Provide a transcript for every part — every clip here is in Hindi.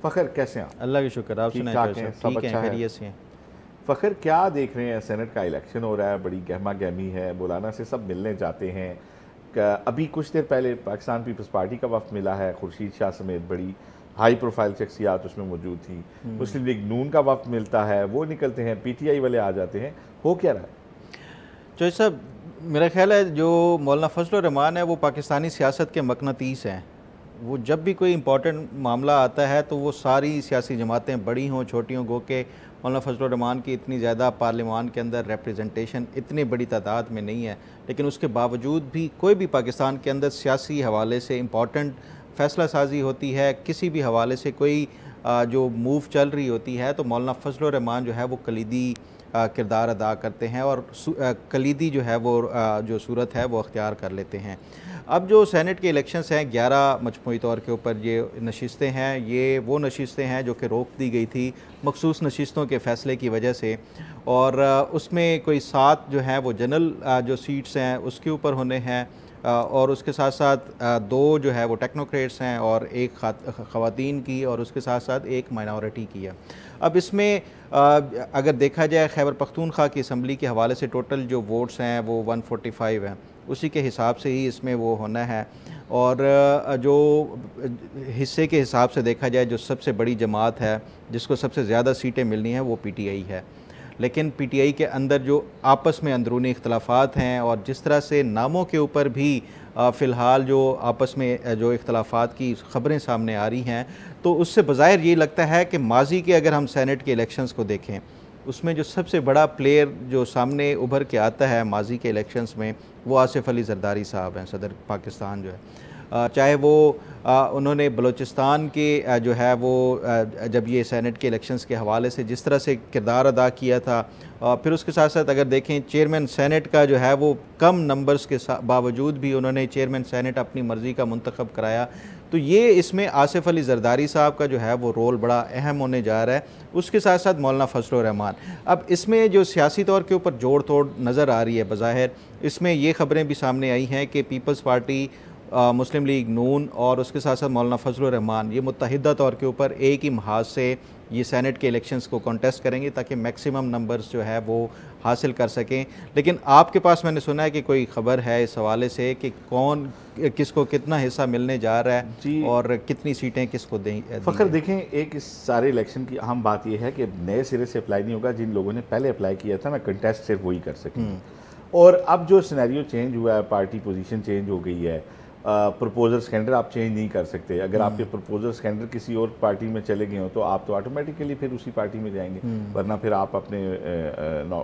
फ़खर कैसे हैं आप? अल्लाह की शुक्र, आप ठीक सुनाएं? ठाक हैं, सब ठीक हैं, अच्छा है। खैरियत से हैं। फ़खर क्या देख रहे हैं, सेनेट का इलेक्शन हो रहा है, बड़ी गहमा गहमी है, मौलाना से सब मिलने जाते हैं। अभी कुछ देर पहले पाकिस्तान पीपल्स पार्टी का वफ़द मिला है, खुर्शीद शाह समेत बड़ी हाई प्रोफाइल शख्सियात उसमें मौजूद थी। मुस्लिम लीग नून का वफ़द मिलता है, वो निकलते हैं, PTI वाले आ जाते हैं। हो क्या रहा है? जो साहब, मेरा ख्याल है जो मौलाना फजल रहमान है वो पाकिस्तानी सियासत के मकनातीस हैं। वो जब भी कोई इम्पोर्टेंट मामला आता है तो वो सारी सियासी जमातें बड़ी हों छोटी हों, गो के मौलाना फजल रहमान की इतनी ज़्यादा पार्लियामान के अंदर रिप्रेजेंटेशन इतनी बड़ी तादाद में नहीं है, लेकिन उसके बावजूद भी कोई भी पाकिस्तान के अंदर सियासी हवाले से इम्पोर्टेंट फ़ैसला साजी होती है, किसी भी हवाले से कोई जो मूव चल रही होती है, तो मौलाना फजल रहमान जो है वो कलीदी किरदार अदा करते हैं और कलीदी जो है वो जो सूरत है वो अख्तियार कर लेते हैं। अब जो सेनेट के इलेक्शंस हैं, 11 मजमूई तौर के ऊपर ये नशिस्तें हैं, ये वो नशिस्तें हैं जो कि रोक दी गई थी मखसूस नशिस्तों के फ़ैसले की वजह से, और उसमें कोई 7 जो हैं वो जनरल जो सीट्स हैं उसके ऊपर होने हैं, और उसके साथ साथ 2 जो है वो टेक्नोक्रेट्स हैं और एक ख़वातीन की, और उसके साथ साथ एक माइनॉरिटी की है। अब इसमें अगर देखा जाए खैबर पख्तूनख्वा की असम्बली के हवाले से टोटल जो वोट्स हैं वो 145 हैं, उसी के हिसाब से ही इसमें वो होना है। और जो हिस्से के हिसाब से देखा जाए, जो सबसे बड़ी जमात है जिसको सबसे ज़्यादा सीटें मिलनी हैं वो PTI है। लेकिन PTI के अंदर जो आपस में अंदरूनी इख्तलाफात हैं, और जिस तरह से नामों के ऊपर भी फ़िलहाल जो आपस में जो इख्तलाफात की ख़बरें सामने आ रही हैं, तो उससे बज़ाहिर ये लगता है कि माजी के अगर हम सेनेट के इलेक्शंस को देखें, उसमें जो सबसे बड़ा प्लेयर जो सामने उभर के आता है माजी के इलेक्शंस में, वो आसिफ अली जरदारी साहब हैं, सदर पाकिस्तान जो है। चाहे वो उन्होंने बलूचिस्तान के जो है वो जब ये सेनेट के इलेक्शंस के हवाले से जिस तरह से किरदार अदा किया था, फिर उसके साथ साथ अगर देखें चेयरमैन सेनेट का जो है वो कम नंबर्स के बावजूद भी उन्होंने चेयरमैन सेनेट अपनी मर्ज़ी का मुंतखब कराया। तो ये इसमें आसिफ अली जरदारी साहब का जो है वो रोल बड़ा अहम होने जा रहा है। उसके साथ साथ मौलाना फजल रहमान। अब इसमें जो सियासी तौर के ऊपर जोड़ तोड़ नज़र आ रही है बज़ाहिर, इसमें ये ख़बरें भी सामने आई हैं कि पीपल्स पार्टी, मुस्लिम लीग नून और उसके साथ साथ मौलाना फजल रहमान ये मुत्तहिदा तौर के ऊपर एक ही महाज से ये सेनेट के इलेक्शंस को कॉन्टेस्ट करेंगे ताकि मैक्सिमम नंबर्स जो है वो हासिल कर सकें। लेकिन आपके पास मैंने सुना है कि कोई ख़बर है इस हवाले से कि कौन किसको कितना हिस्सा मिलने जा रहा है जी, और कितनी सीटें किसको दें। फ़खर देखें, एक इस सारे इलेक्शन की अहम बात यह है कि नए सिरे से अप्लाई नहीं होगा। जिन लोगों ने पहले अप्लाई किया था ना, कंटेस्ट सिर्फ वही कर सकेंगे। और अब जो सिनेरियो चेंज हुआ है, पार्टी पोजीशन चेंज हो गई है, प्रपोजल स्कैंडर आप चेंज नहीं कर सकते। अगर आपके प्रपोजल स्कैंडर किसी और पार्टी में चले गए हो तो आप तो ऑटोमेटिकली फिर उसी पार्टी में जाएंगे, वरना फिर आप अपने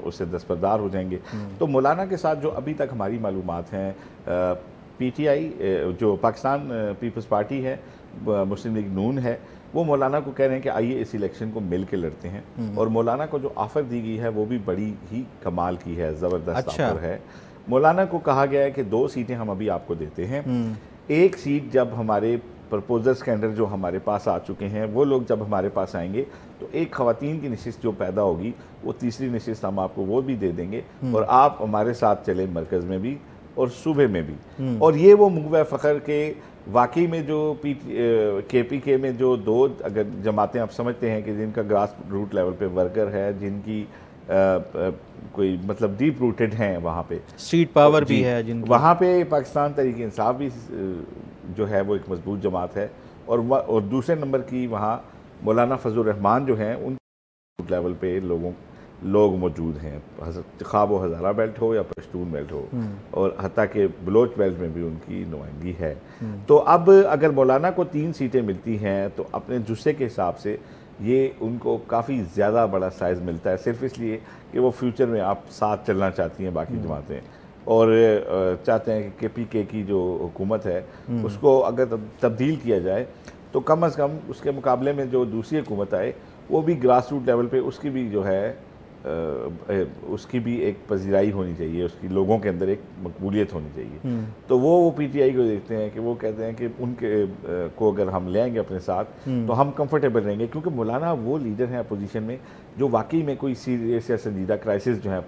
उससे दस्तबरदार हो जाएंगे। तो मौलाना के साथ जो अभी तक हमारी मालूमात हैं, PTI जो पाकिस्तान पीपल्स पार्टी है, मुस्लिम लीग नून है, वो मौलाना को कह रहे हैं कि आइए इस इलेक्शन को मिल के लड़ते हैं। और मौलाना को जो ऑफ़र दी गई है वो भी बड़ी ही कमाल की है, ज़बरदस्त ऑफ़र है। मौलाना को कहा गया है कि 2 सीटें हम अभी आपको देते हैं। एक सीट जब हमारे प्रपोजल स्कैंडर जो हमारे पास आ चुके हैं वो लोग जब हमारे पास आएंगे तो एक ख़वातीन की नशिस्त जो पैदा होगी वो तीसरी नशिस्त हम आपको वो भी दे देंगे, और आप हमारे साथ चले मरकज़ में भी और सूबे में भी। और ये वो मूव है फ़खर के वाकई में जो KPK में जो 2 अगर जमातें आप समझते हैं कि जिनका ग्रास रूट लेवल पे वर्कर है, जिनकी कोई मतलब डीप रूटेड हैं, वहाँ पे स्ट्रीट पावर भी है जिनकी, वहाँ पे पाकिस्तान तहरीक इंसाफ भी जो है वो एक मजबूत जमात है। और दूसरे नंबर की वहाँ मौलाना फजल रहमान जो हैं उन लेवल पे लोग मौजूद हैं, खा वो हज़ारा बेल्ट हो या पश्तून बेल्ट हो, और हत्ता के बलोच बेल्ट में भी उनकी नुमाइंदगी है। तो अब अगर मौलाना को 3 सीटें मिलती हैं तो अपने जुस्से के हिसाब से ये उनको काफ़ी ज़्यादा बड़ा साइज़ मिलता है, सिर्फ इसलिए कि वो फ्यूचर में आप साथ चलना चाहती हैं बाकी जमातें, और चाहते हैं कि KPK की जो हुकूमत है उसको अगर तब्दील किया जाए तो कम अज़ कम उसके मुकाबले में जो दूसरी हुकूमत आए वो भी ग्रास रूट लेवल पे उसकी भी जो है उसकी भी एक पजीराई होनी चाहिए, उसकी लोगों के अंदर एक मकबूलियत होनी चाहिए। तो वो PTI को देखते हैं कि वो कहते हैं कि उनके को अगर हम ले आएंगे अपने साथ तो हम कंफर्टेबल रहेंगे, क्योंकि मौलाना वो लीडर हैं अपोजिशन में जो वाकई में कोई सीरियस या संजीदा क्राइसिस जो है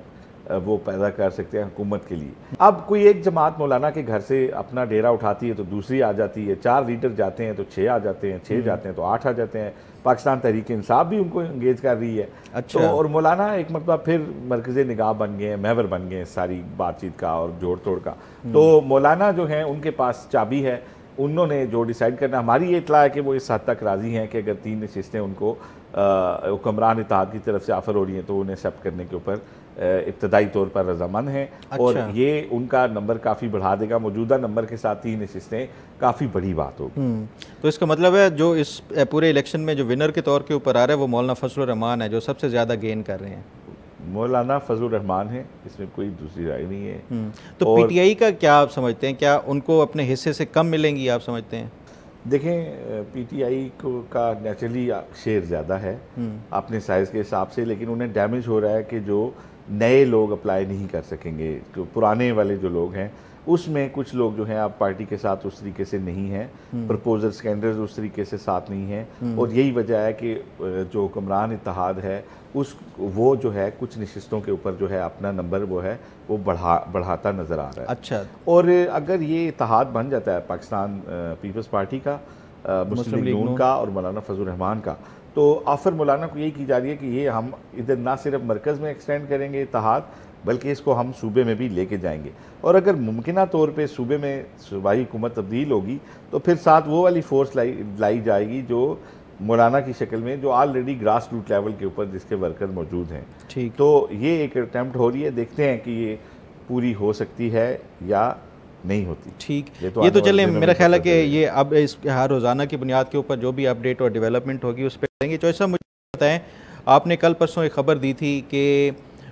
वो पैदा कर सकते हैं हुकूमत के लिए। अब कोई एक जमात मौलाना के घर से अपना डेरा उठाती है तो दूसरी आ जाती है, 4 लीडर जाते हैं तो 6 आ जाते हैं, 6 जाते हैं तो 8 आ जाते हैं। पाकिस्तान तहरीक इंसाफ भी उनको इंगेज कर रही है। अच्छा। तो और मौलाना एक मतलब फिर मरकज़ निगाह बन गए हैं, महवर बन गए हैं सारी बातचीत का और जोड़ तोड़ का। तो मौलाना जो हैं उनके पास चाबी है, उन्होंने जो डिसाइड करना। हमारी ये इत्तला है कि वो इस हद तक राज़ी हैं कि अगर 3 नशिस्तें उनको हुक्मरान इत्तेहाद की तरफ से ऑफ़र हो रही हैं तो उन्हें एक्सेप्ट करने के ऊपर इब्तदाई तौर पर रजामंद हैं। अच्छा। और ये उनका नंबर काफ़ी बढ़ा देगा, मौजूदा नंबर के साथ 3 नशिस्तें काफ़ी बड़ी बात होगी। तो इसका मतलब है जो इस पूरे इलेक्शन में जो विनर के तौर के ऊपर आ रहा है वो मौलाना फजलुर रहमान है, जो सबसे ज़्यादा गेन कर रहे हैं। मौलाना फजलुर रहमान है, इसमें कोई दूसरी राय नहीं है। तो पीटीआई का क्या आप समझते हैं, क्या उनको अपने हिस्से से कम मिलेंगी आप समझते हैं? देखें, पीटीआई को का नेचुरली शेयर ज़्यादा है अपने साइज़ के हिसाब से, लेकिन उन्हें डैमेज हो रहा है कि जो नए लोग अप्लाई नहीं कर सकेंगे। तो पुराने वाले जो लोग हैं उसमें कुछ लोग जो हैं आप पार्टी के साथ उस तरीके से नहीं हैं, प्रपोजल स्टैंडर्ड्स उस तरीके से साथ नहीं हैं। और यही वजह है कि जो हुक्मरान इत्तेहाद है वो जो है कुछ नशिस्तों के ऊपर जो है अपना नंबर वो है वो बढ़ाता नज़र आ रहा है। अच्छा। और अगर ये इत्तेहाद बन जाता है पाकिस्तान पीपल्स पार्टी का, मुस्लिम लीग नून का और मौलाना फजलुर रहमान का, तो ऑफ़र मौलाना को यही की जा रही है कि ये हम इधर ना सिर्फ मरकज़ में एक्सटेंड करेंगे इत्तेहाद, बल्कि इसको हम सूबे में भी लेके जाएंगे। और अगर मुमकिना तौर पे सूबे में सूबाई हुकूमत तब्दील होगी तो फिर साथ वो वाली फोर्स लाई जाएगी जो मौलाना की शक्ल में, जो ऑलरेडी ग्रास रूट लेवल के ऊपर जिसके वर्कर मौजूद हैं। ठीक। तो ये एक अटैम्प्ट हो रही है, देखते हैं कि ये पूरी हो सकती है या नहीं होती। ठीक। ये तो चलें, मेरा ख्याल है कि ये अब इस हर रोज़ाना की बुनियाद के ऊपर जो भी अपडेट और डेवलपमेंट होगी उस पर करेंगे। चौधरी साहब मुझे बताएं, आपने कल परसों एक ख़बर दी थी कि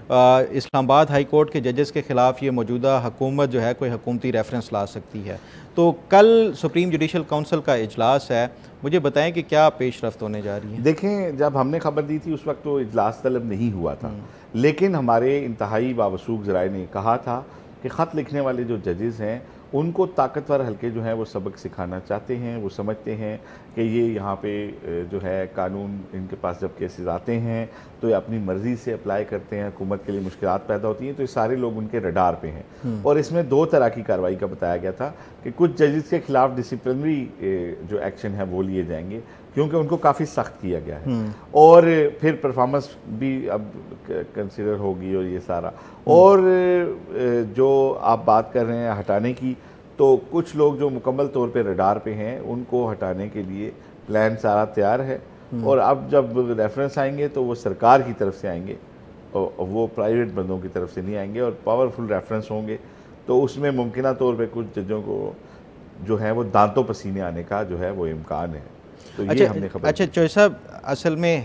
इस्लामाबाद हाई कोर्ट के जजेस के ख़िलाफ़ ये मौजूदा हुकूमत जो है कोई हुकूमती रेफरेंस ला सकती है। तो कल सुप्रीम जुडिशल काउंसिल का इजलास है, मुझे बताएं कि क्या पेशरफ्त होने जा रही है? देखें, जब हमने खबर दी थी उस वक्त तो इजलास तलब नहीं हुआ था, लेकिन हमारे इंतहाई बावसूख ज़राए ने कहा था कि ख़त लिखने वाले जो जजेस हैं उनको ताकतवर हल्के जो हैं वो सबक सिखाना चाहते हैं। वो समझते हैं कि ये यहाँ पे जो है कानून इनके पास जब केसेस आते हैं तो ये अपनी मर्ज़ी से अप्लाई करते हैं, हुकूमत के लिए मुश्किलात पैदा होती हैं। तो ये सारे लोग उनके रडार पे हैं। और इसमें 2 तरह की कार्रवाई का बताया गया था कि कुछ जजेस के ख़िलाफ़ डिसिप्लिनरी जो एक्शन है वो लिए जाएंगे क्योंकि उनको काफ़ी सख्त किया गया है। और फिर परफॉर्मेंस भी अब कंसिडर होगी और ये सारा। और जो आप बात कर रहे हैं हटाने की, तो कुछ लोग जो मुकम्मल तौर पे रडार पे हैं उनको हटाने के लिए प्लान सारा तैयार है। और अब जब रेफरेंस आएंगे तो वो सरकार की तरफ से आएंगे और वो प्राइवेट बंदों की तरफ से नहीं आएंगे और पावरफुल रेफरेंस होंगे। तो उसमें मुमकिना तौर पे कुछ जजों को जो है वो दांतों पसीने आने का जो है वो इम्कान है। तो ये हमने खबर। अच्छा चौधरी साहब, असल में